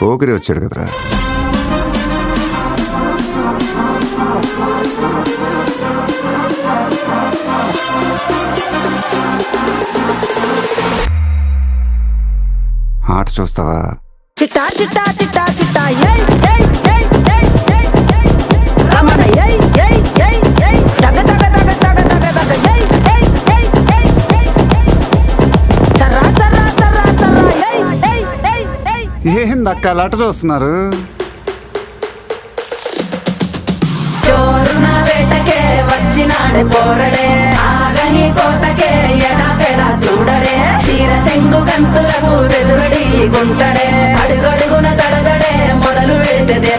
పోకిరి వచ్చాడు కదరా. ఆట చూస్తావా? చిట్టా చిట్టా చిట్టా చిట్టా ఏయ్ ఏయ్ ఏయ్ ఏయ్ ఏయ్ ఏయ్ రమణ ఏయ్ ఏయ్ ఏయ్ ఏయ్ తగ తగ తగ తగ తగ తగ ఏయ్ ఏయ్ ఏయ్ ఏయ్ ఏయ్ చర్రా చర్రా చర్రా చర్రా ఏయ్ ఏయ్ ఏయ్ ఏయ్ ఏందక్క అలా ఆట చూస్తున్నారు? చోరున వేటకే వచ్చినాడు పోరడే ఆగని కోతకే ఎడపెడ చూడడే తీర సెంగు కంతులకు బెదురడి గుంటడే అడుగడుగున తడదడే మొదలు వెళితే